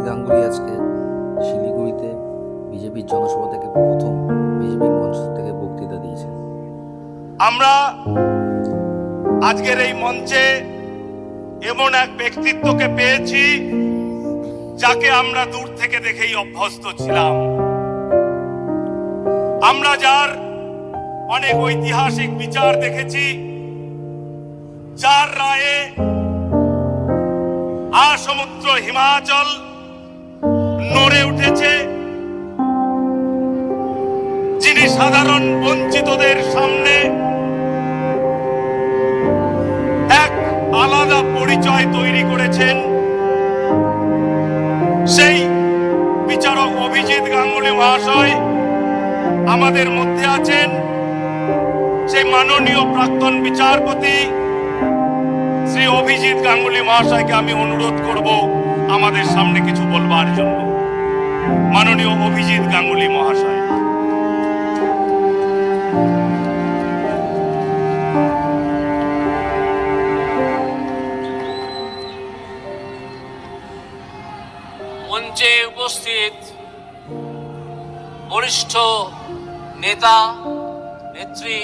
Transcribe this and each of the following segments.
গাঙ্গুলি আজকে শিলিগুড়িতে বিজেপির জনসভা থেকে প্রথম বিজেপির মঞ্চ থেকে বক্তৃতা দিয়েছেন। আমরা আজকের এই মঞ্চে এমন এক ব্যক্তিত্বকে পেয়েছি যাকে আমরা দূর থেকে দেখেই অভ্যস্ত ছিলাম। আমরা যার অনেক ঐতিহাসিক বিচার দেখেছি, যার রায়ে সমুদ্র হিমাচল নড়ে উঠেছে, যিনি সাধারণ বঞ্চিতদের সামনে এক আলাদা পরিচয় তৈরি করেছেন, সেই বিচারক অভিজিৎ গাঙ্গুলি মহাশয় আমাদের মধ্যে আছেন। সেই মাননীয় প্রাক্তন বিচারপতি শ্রী অভিজিৎ গাঙ্গুলি মহাশয়কে আমি অনুরোধ করব আমাদের সামনে কিছু বলবার জন্য। মাননীয় অভিজিৎ গাঙ্গুলি মহাশয়। মঞ্চে উপস্থিত বরিষ্ঠ নেতা নেত্রী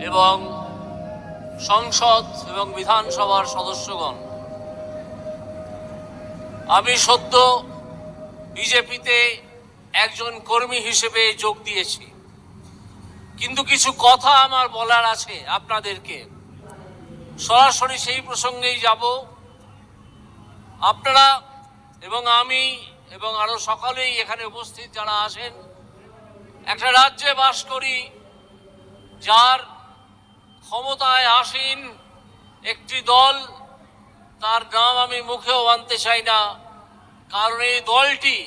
এবং সংসদ এবং বিধানসভার সদস্যগণ, আমি সদ্য বিজেপিতে একজন কর্মী হিসেবে যোগ দিয়েছি, কিন্তু কিছু কথা আমার বলার আছে আপনাদেরকে। সরাসরি সেই প্রসঙ্গেই যাব। আপনারা এবং আমি এবং আরো সকলেই এখানে উপস্থিত যারা আছেন, একটা রাজ্যে বাস করি যার ক্ষমতায় আসীন একটি দল, তার নাম আমি মুখেও আনতে চাই না, কারণ এই দলটি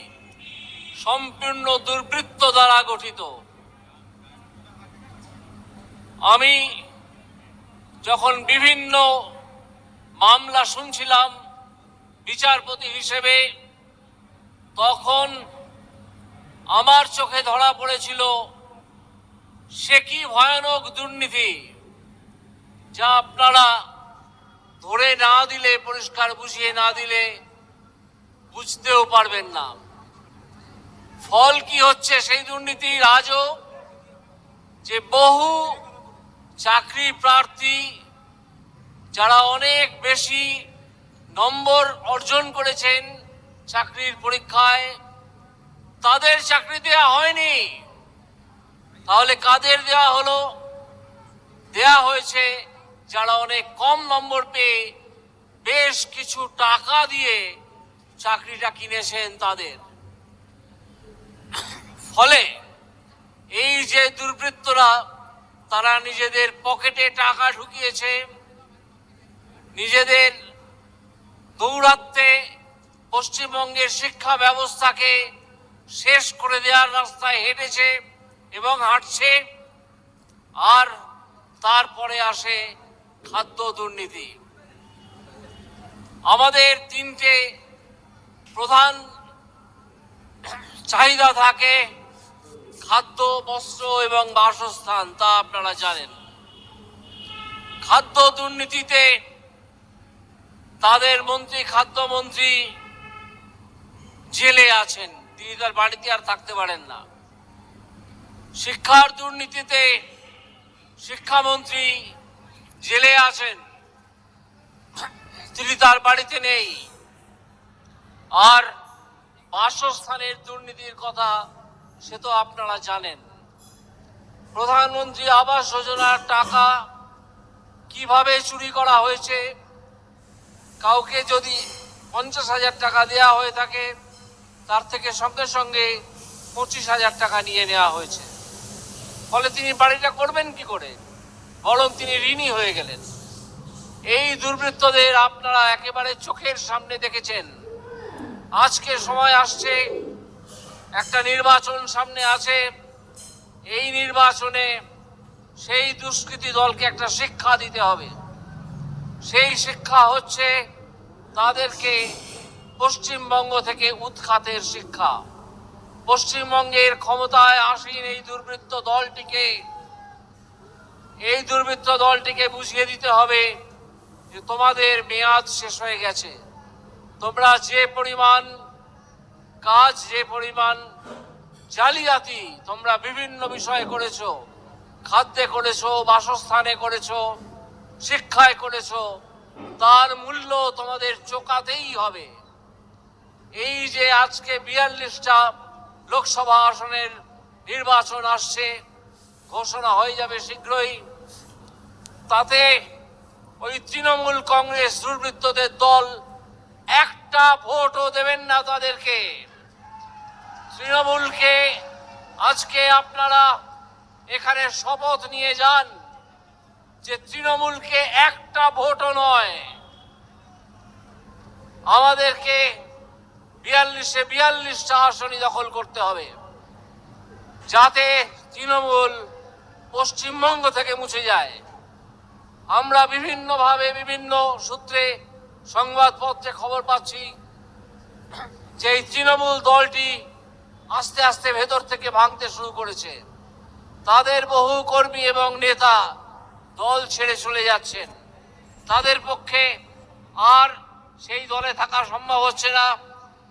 সম্পূর্ণ দুর্বৃত্ত দ্বারা গঠিত। আমি যখন বিভিন্ন মামলা শুনছিলাম বিচারপতি হিসেবে, তখন আমার চোখে ধরা পড়েছিল সে কি ভয়ানক দুর্নীতি, যা আপনারা ধরে না দিলে, পরিষ্কার বুঝিয়ে না দিলে বুঝতেও পারবেন না। ফল কি হচ্ছে সেই দুর্নীতির আজও, যে বহু চাকরি প্রার্থী যারা অনেক বেশি নম্বর অর্জন করেছেন চাকরির পরীক্ষায়, তাদের চাকরি দেওয়া হয়নি। তাহলে কাদের দেওয়া হলো? দেয়া হয়েছে যারা অনেক কম নম্বর পেয়ে বেশ কিছু টাকা দিয়ে চাকরিটা কিনেছেন তাদের। ফলে এই যে দুর্বৃত্তরা, তারা নিজেদের পকেটে টাকা ঢুকিয়েছে, নিজেদের দৌরাত্মে পশ্চিমবঙ্গের শিক্ষা ব্যবস্থাকে শেষ করে দেওয়ার রাস্তায় হেঁটেছে এবং হাঁটছে। আর তারপরে আসে খাদ্য দুর্নীতি। আমাদের তিনটে প্রধান চাহিদা থাকে: খাদ্য, বস্ত্র এবং বাসস্থান। তা আপনারা জানেন। খাদ্য দুর্নীতিতে তাদের মন্ত্রী, খাদ্যমন্ত্রী জেলে আছেন, তিনি তার বাড়িতে আর থাকতে পারেন না। শিক্ষার দুর্নীতিতে শিক্ষামন্ত্রী জেলে আছেন, তিনি তার বাড়িতে নেই। আর বাসস্থানের দুর্নীতির কথা সে তো আপনারা জানেন। প্রধানমন্ত্রী আবাস যোজনার টাকা কিভাবে চুরি করা হয়েছে, কাউকে যদি 50,000 টাকা দেওয়া হয়ে থাকে, তার থেকে সঙ্গে সঙ্গে 25,000 টাকা নিয়ে নেওয়া হয়েছে। ফলে তিনি বাড়িটা করবেন কি করে? বরং তিনি ঋণী হয়ে গেলেন। এই দুর্বৃত্তদের আপনারা একেবারে চোখের সামনে দেখেছেন। আজকে সময় আসছে, একটা নির্বাচন সামনে আছে। এই নির্বাচনে সেই দুষ্কৃতী দলকে একটা শিক্ষা দিতে হবে। সেই শিক্ষা হচ্ছে তাদেরকে পশ্চিমবঙ্গ থেকে উৎখাতের শিক্ষা। পশ্চিমবঙ্গের ক্ষমতায় আসীন এই দুর্বৃত্ত দলটিকে বুঝিয়ে দিতে হবে যে তোমাদের মেয়াদ শেষ হয়ে গেছে। তোমরা যে পরিমাণ কাজ যে পরিমাণ জালিয়াতি তোমরা বিভিন্ন বিষয়ে করেছো, খাদ্যে করেছো, বাসস্থানে করেছো, শিক্ষায় করেছো, তার মূল্য তোমাদের চোকাতেই হবে। এই যে আজকে 42টা লোকসভা আসনের নির্বাচন আসছে, ঘোষণা হয়ে যাবে শীঘ্রই, তাতে ওই তৃণমূল কংগ্রেস দুর্বৃত্তদের দল একটা ভোটও দেবেন না তাদেরকে। তৃণমূলকে আজকে আপনারা এখানে শপথ নিয়ে যান যে তৃণমূলকে একটা ভোটও নয়, আমাদেরকে 42টা আসনই দখল করতে হবে, যাতে তৃণমূল পশ্চিমবঙ্গ থেকে মুছে যায়। আমরা বিভিন্নভাবে বিভিন্ন সূত্রে সংবাদপত্রে খবর পাচ্ছি যে এই তৃণমূল দলটি আস্তে আস্তে ভেতর থেকে ভাঙতে শুরু করেছে। তাদের বহু কর্মী এবং নেতা দল ছেড়ে চলে যাচ্ছেন। তাদের পক্ষে আর সেই দলে থাকা সম্ভব হচ্ছে না,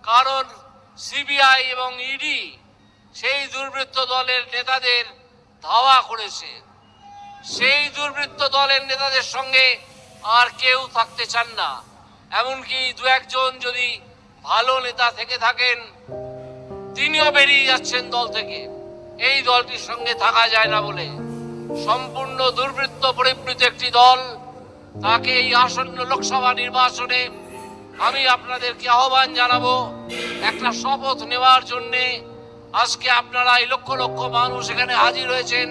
কারণ সিবিআই এবং ইডি সেই দুর্বৃত্ত দলের নেতাদের ধাওয়া করেছে। সেই দুর্বৃত্ত দলের নেতাদের সঙ্গে আর কেউ থাকতে চান না। এমনকি দু একজন যদি ভালো নেতা থেকে থাকেন, তিনিও বেরিয়ে যাচ্ছেন দল থেকে। এই দলটির সঙ্গে থাকা যায় না বলে সম্পূর্ণ দুর্বৃত্ত পরিবৃত একটি দল, তাকে এই আসন্ন লোকসভা নির্বাচনে আমি আপনাদেরকে আহ্বান জানাবো একটা শপথ নেওয়ার জন্যে। আজকে আপনারা এই লক্ষ লক্ষ মানুষ এখানে হাজির হয়েছেন,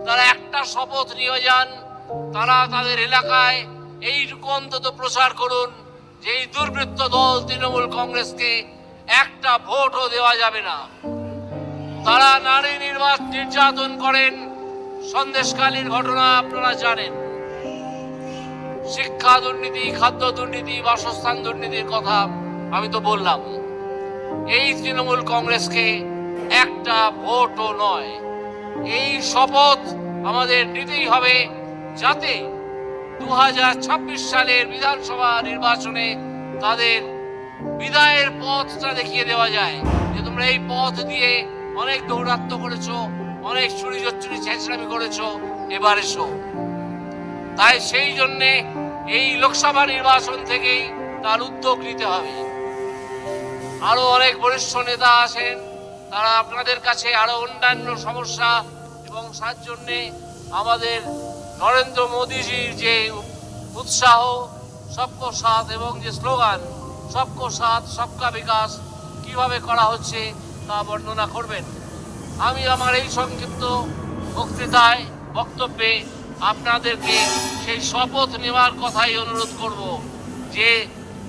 তারা একটা শপথ নিয়ে যান। তারা তাদের এলাকায় এইটুকু অন্তত প্রচার করুন যে এই দুর্বৃত্ত দল তৃণমূল কংগ্রেসকে একটা ভোটও দেওয়া যাবে না। তারা নারী নির্যাতন করেন, সন্দেশখালীর ঘটনা আপনারা জানেন, শিক্ষা দুর্নীতি, খাদ্য দুর্নীতি, বাসস্থান দুর্নীতির কথা আমি তো বললাম। এই তৃণমূল কংগ্রেসকে একটা ভোটও নয়, এই শপথ আমাদের নিতেই হবে, যাতে 2026 সালের বিধানসভা নির্বাচনে তাদের বিদায়ের পথটা দেখিয়ে দেওয়া যায় যে তোমরা এই পথ দিয়ে অনেক দৌরাত্ম্য করেছো, অনেক চুরি জচ্চুরি ছেঁচড়ামি করেছো, এবার এসো। তাই সেই জন্যে এই লোকসভা নির্বাচন থেকেই তার উদ্যোগ নিতে হবে। আরো অনেক বরিষ্ঠ নেতা আছেন, তারা আপনাদের কাছে আরো অন্যান্য সমস্যা এবং সার জন্যে আমাদের নরেন্দ্র মোদীজির যে উৎসাহ, সবকো সাথ এবং যে স্লোগান সবকো সাথ সবকা বিকাশ কিভাবে করা হচ্ছে তা বর্ণনা করবেন। আমি আমার এই সংক্ষিপ্ত বক্তব্যে আপনাদেরকে সেই শপথ নেওয়ার কথাই অনুরোধ করব যে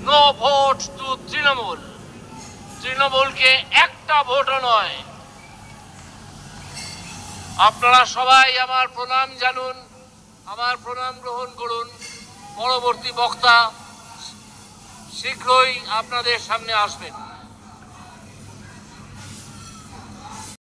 নো ভোট টু তৃণমূল, তৃণমূলকে একটা ভোটও নয়। আপনারা সবাই আমার প্রণাম জানুন, আমার প্রণাম গ্রহণ করুন। পরবর্তী বক্তা শীঘ্রই আপনাদের সামনে আসবেন।